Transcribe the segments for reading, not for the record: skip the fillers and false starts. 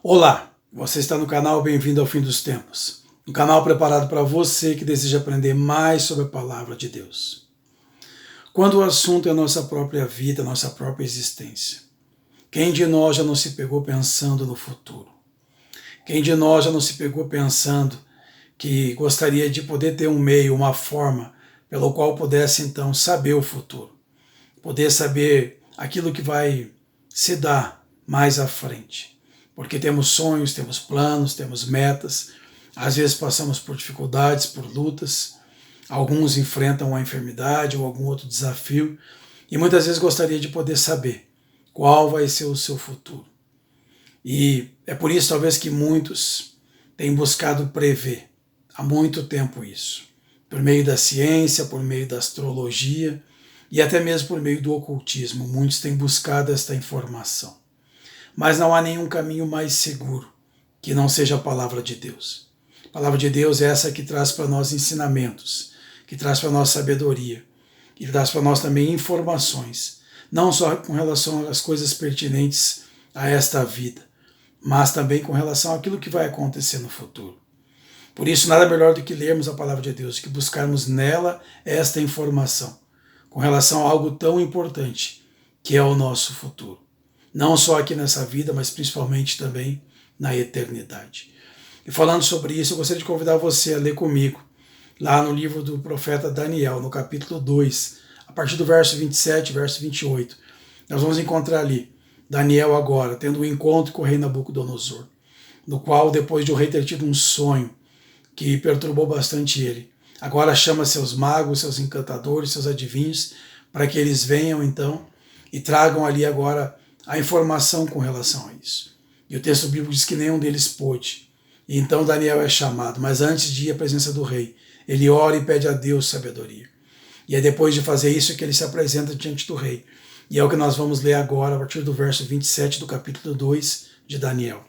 Olá, você está no canal Bem-vindo ao Fim dos Tempos, um canal preparado para você que deseja aprender mais sobre a Palavra de Deus. Quando o assunto é a nossa própria vida, a nossa própria existência, quem de nós já não se pegou pensando no futuro? Quem de nós já não se pegou pensando que gostaria de poder ter um meio, uma forma pelo qual pudesse então saber o futuro, poder saber aquilo que vai se dar mais à frente? Porque temos sonhos, temos planos, temos metas, às vezes passamos por dificuldades, por lutas, alguns enfrentam a enfermidade ou algum outro desafio, e muitas vezes gostaria de poder saber qual vai ser o seu futuro. E é por isso talvez que muitos têm buscado prever há muito tempo isso, por meio da ciência, por meio da astrologia e até mesmo por meio do ocultismo. Muitos têm buscado esta informação. Mas não há nenhum caminho mais seguro que não seja a Palavra de Deus. A Palavra de Deus é essa que traz para nós ensinamentos, que traz para nós sabedoria, que traz para nós também informações, não só com relação às coisas pertinentes a esta vida, mas também com relação àquilo que vai acontecer no futuro. Por isso, nada melhor do que lermos a Palavra de Deus, que buscarmos nela esta informação, com relação a algo tão importante, que é o nosso futuro. Não só aqui nessa vida, mas principalmente também na eternidade. E falando sobre isso, eu gostaria de convidar você a ler comigo, lá no livro do profeta Daniel, no capítulo 2, a partir do verso 27, verso 28. Nós vamos encontrar ali Daniel agora, tendo um encontro com o rei Nabucodonosor, no qual, depois de o rei ter tido um sonho que perturbou bastante ele, agora chama seus magos, seus encantadores, seus adivinhos, para que eles venham então e tragam ali agora a informação com relação a isso. E o texto bíblico diz que nenhum deles pôde. E então Daniel é chamado, mas antes de ir à presença do rei, ele ora e pede a Deus sabedoria. E é depois de fazer isso que ele se apresenta diante do rei. E é o que nós vamos ler agora, a partir do verso 27 do capítulo 2 de Daniel.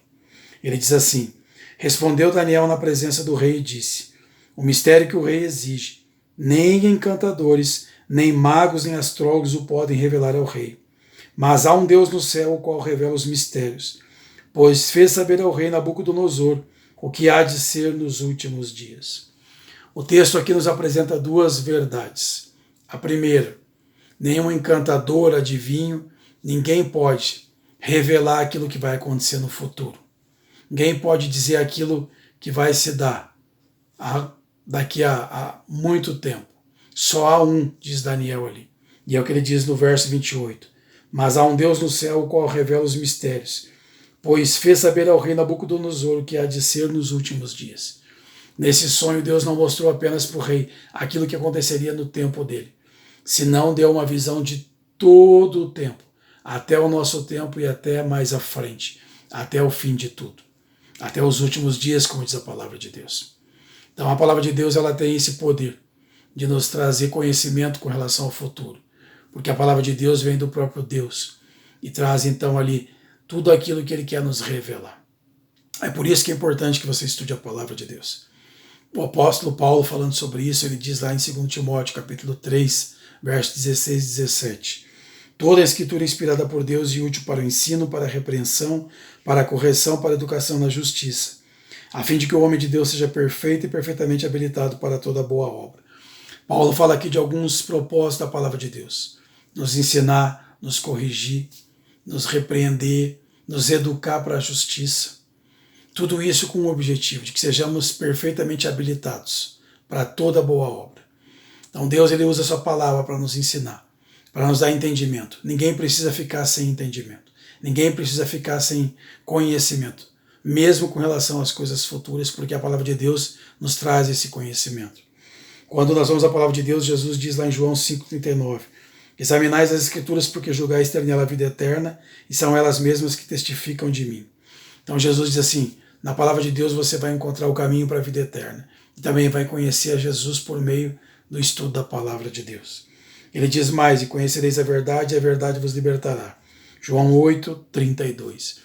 Ele diz assim: Respondeu Daniel na presença do rei e disse: O mistério que o rei exige, nem encantadores, nem magos, nem astrólogos o podem revelar ao rei. Mas há um Deus no céu, o qual revela os mistérios, pois fez saber ao rei Nabucodonosor o que há de ser nos últimos dias. O texto aqui nos apresenta duas verdades. A primeira: nenhum encantador, adivinho, ninguém pode revelar aquilo que vai acontecer no futuro. Ninguém pode dizer aquilo que vai se dar daqui a muito tempo. Só há um, diz Daniel ali. E é o que ele diz no verso 28. Mas há um Deus no céu, o qual revela os mistérios, pois fez saber ao rei Nabucodonosor o que há de ser nos últimos dias. Nesse sonho, Deus não mostrou apenas para o rei aquilo que aconteceria no tempo dele, senão deu uma visão de todo o tempo, até o nosso tempo e até mais à frente, até o fim de tudo, até os últimos dias, como diz a palavra de Deus. Então a palavra de Deus, ela tem esse poder de nos trazer conhecimento com relação ao futuro, porque a palavra de Deus vem do próprio Deus e traz então ali tudo aquilo que ele quer nos revelar. É por isso que é importante que você estude a palavra de Deus. O apóstolo Paulo, falando sobre isso, ele diz lá em 2 Timóteo, capítulo 3, versos 16 e 17. Toda a escritura é inspirada por Deus e útil para o ensino, para a repreensão, para a correção, para a educação na justiça, a fim de que o homem de Deus seja perfeito e perfeitamente habilitado para toda boa obra. Paulo fala aqui de alguns propósitos da palavra de Deus: nos ensinar, nos corrigir, nos repreender, nos educar para a justiça. Tudo isso com o objetivo de que sejamos perfeitamente habilitados para toda boa obra. Então Deus, ele usa a sua palavra para nos ensinar, para nos dar entendimento. Ninguém precisa ficar sem entendimento. Ninguém precisa ficar sem conhecimento, mesmo com relação às coisas futuras, porque a palavra de Deus nos traz esse conhecimento. Quando nós vamos à palavra de Deus, Jesus diz lá em João 5,39, Examinais as Escrituras porque julgais ter nela a vida eterna, e são elas mesmas que testificam de mim. Então Jesus diz assim: na palavra de Deus você vai encontrar o caminho para a vida eterna, e também vai conhecer a Jesus por meio do estudo da palavra de Deus. Ele diz mais: e conhecereis a verdade vos libertará. João 8:32.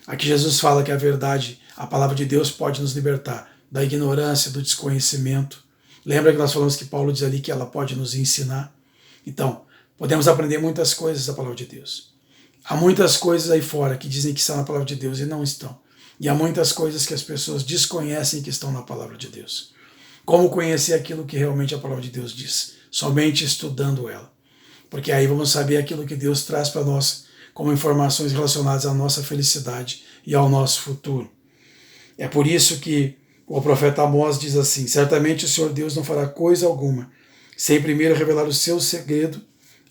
Aqui Jesus fala que a verdade, a palavra de Deus, pode nos libertar da ignorância, do desconhecimento. Lembra que nós falamos que Paulo diz ali que ela pode nos ensinar? Então, podemos aprender muitas coisas da palavra de Deus. Há muitas coisas aí fora que dizem que estão na palavra de Deus e não estão. E há muitas coisas que as pessoas desconhecem que estão na palavra de Deus. Como conhecer aquilo que realmente a palavra de Deus diz? Somente estudando ela. Porque aí vamos saber aquilo que Deus traz para nós como informações relacionadas à nossa felicidade e ao nosso futuro. É por isso que o profeta Amós diz assim: certamente o Senhor Deus não fará coisa alguma sem primeiro revelar o seu segredo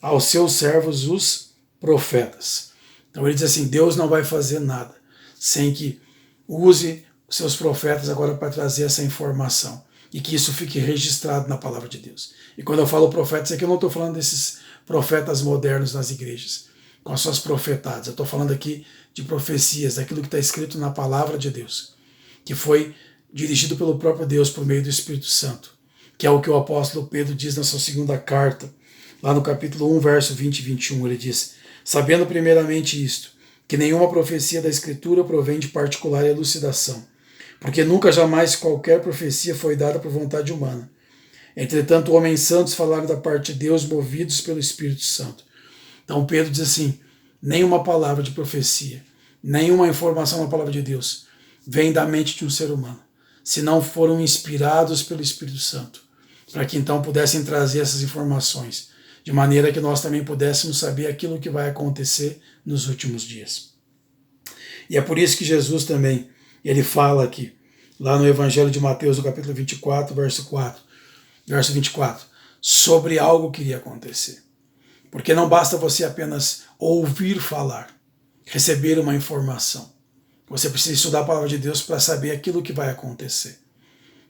aos seus servos, os profetas. Então ele diz assim: Deus não vai fazer nada sem que use os seus profetas agora para trazer essa informação e que isso fique registrado na palavra de Deus. E quando eu falo profetas, aqui eu não estou falando desses profetas modernos nas igrejas, com as suas profetadas. Eu estou falando aqui de profecias, daquilo que está escrito na palavra de Deus, que foi dirigido pelo próprio Deus por meio do Espírito Santo, que é o que o apóstolo Pedro diz na sua segunda carta, lá no capítulo 1, verso 20 e 21, ele diz: sabendo primeiramente isto, que nenhuma profecia da Escritura provém de particular elucidação, porque nunca jamais qualquer profecia foi dada por vontade humana. Entretanto, homens santos falaram da parte de Deus, movidos pelo Espírito Santo. Então Pedro diz assim: nenhuma palavra de profecia, nenhuma informação na palavra de Deus vem da mente de um ser humano, se não foram inspirados pelo Espírito Santo, para que então pudessem trazer essas informações, de maneira que nós também pudéssemos saber aquilo que vai acontecer nos últimos dias. E é por isso que Jesus também, ele fala aqui, lá no Evangelho de Mateus, no capítulo 24, verso 24, sobre algo que iria acontecer. Porque não basta você apenas ouvir falar, receber uma informação. Você precisa estudar a palavra de Deus para saber aquilo que vai acontecer.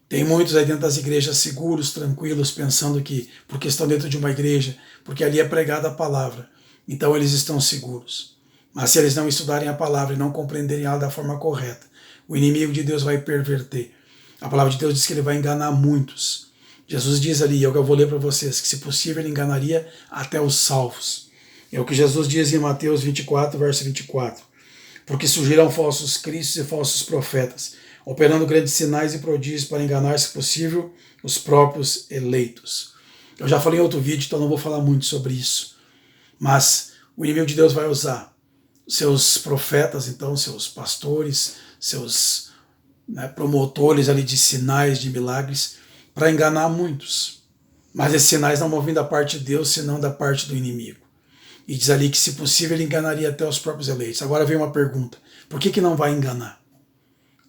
Tem muitos aí dentro das igrejas seguros, tranquilos, pensando que porque estão dentro de uma igreja, porque ali é pregada a palavra, então eles estão seguros. Mas se eles não estudarem a palavra e não compreenderem ela da forma correta, o inimigo de Deus vai perverter. A palavra de Deus diz que ele vai enganar muitos. Jesus diz ali, eu vou ler para vocês, que se possível ele enganaria até os salvos. É o que Jesus diz em Mateus 24, verso 24. Porque surgirão falsos cristos e falsos profetas, operando grandes sinais e prodígios para enganar, se possível, os próprios eleitos. Eu já falei em outro vídeo, então não vou falar muito sobre isso. Mas o inimigo de Deus vai usar seus profetas, então, seus pastores, seus promotores ali de sinais, de milagres, para enganar muitos. Mas esses sinais não vão vir da parte de Deus, senão da parte do inimigo. E diz ali que, se possível, ele enganaria até os próprios eleitos. Agora vem uma pergunta: por que não vai enganar?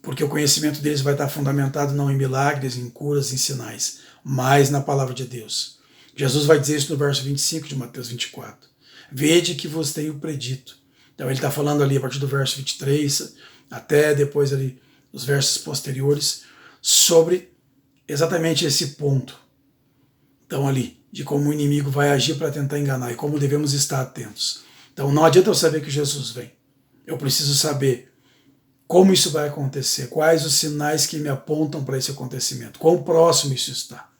Porque o conhecimento deles vai estar fundamentado não em milagres, em curas, em sinais, mas na palavra de Deus. Jesus vai dizer isso no verso 25 de Mateus 24. Vede que vos tenho predito. Então ele está falando ali a partir do verso 23, até depois ali os versos posteriores, sobre exatamente esse ponto. Então ali, de como o inimigo vai agir para tentar enganar e como devemos estar atentos. Então não adianta eu saber que Jesus vem. Eu preciso saber como isso vai acontecer, quais os sinais que me apontam para esse acontecimento, quão próximo isso está.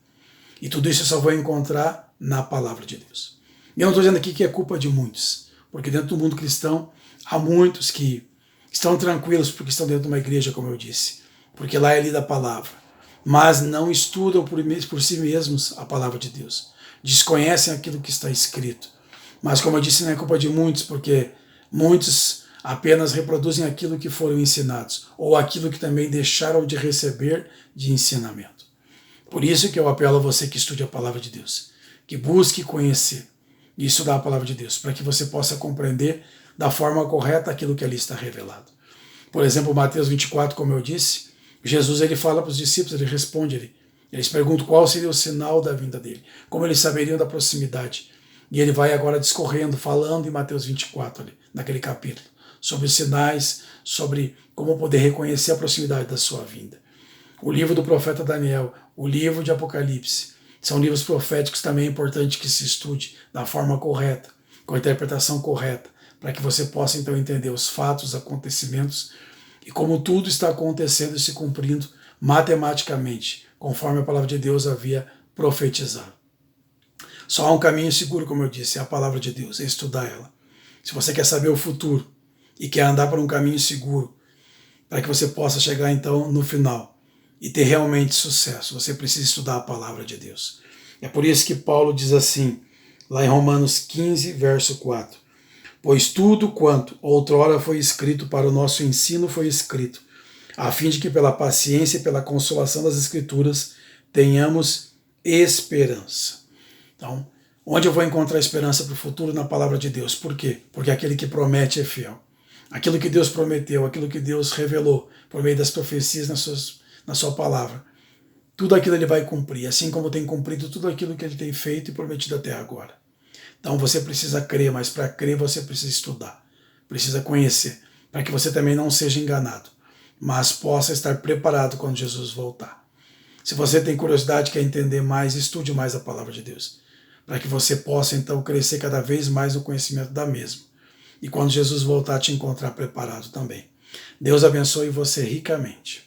E tudo isso eu só vou encontrar na palavra de Deus. E eu não estou dizendo aqui que é culpa de muitos, porque dentro do mundo cristão há muitos que estão tranquilos porque estão dentro de uma igreja, como eu disse, porque lá é lida a palavra, mas não estudam por si mesmos a palavra de Deus, desconhecem aquilo que está escrito. Mas como eu disse, não é culpa de muitos, porque muitos apenas reproduzem aquilo que foram ensinados, ou aquilo que também deixaram de receber de ensinamento. Por isso que eu apelo a você que estude a palavra de Deus, que busque conhecer e estudar a palavra de Deus, para que você possa compreender da forma correta aquilo que ali está revelado. Por exemplo, Mateus 24, como eu disse, Jesus ele fala para os discípulos, ele responde, eles perguntam qual seria o sinal da vinda dele, como eles saberiam da proximidade. E ele vai agora discorrendo, falando em Mateus 24, ali, naquele capítulo, sobre os sinais, sobre como poder reconhecer a proximidade da sua vinda. O livro do profeta Daniel, o livro de Apocalipse, são livros proféticos também importantes que se estude da forma correta, com a interpretação correta, para que você possa então entender os fatos, os acontecimentos e como tudo está acontecendo e se cumprindo matematicamente, conforme a palavra de Deus havia profetizado. Só há um caminho seguro, como eu disse, é a palavra de Deus, é estudar ela. Se você quer saber o futuro e quer andar por um caminho seguro, para que você possa chegar então no final e ter realmente sucesso, você precisa estudar a palavra de Deus. É por isso que Paulo diz assim, lá em Romanos 15, verso 4, pois tudo quanto outrora foi escrito para o nosso ensino foi escrito, a fim de que pela paciência e pela consolação das Escrituras tenhamos esperança. Então, onde eu vou encontrar esperança para o futuro? Na palavra de Deus. Por quê? Porque aquele que promete é fiel. Aquilo que Deus prometeu, aquilo que Deus revelou por meio das profecias na sua palavra, tudo aquilo ele vai cumprir, assim como tem cumprido tudo aquilo que ele tem feito e prometido até agora. Então você precisa crer, mas para crer você precisa estudar, precisa conhecer, para que você também não seja enganado, mas possa estar preparado quando Jesus voltar. Se você tem curiosidade, quer entender mais, estude mais a palavra de Deus, para que você possa então crescer cada vez mais no conhecimento da mesma. E quando Jesus voltar, te encontrar preparado também. Deus abençoe você ricamente.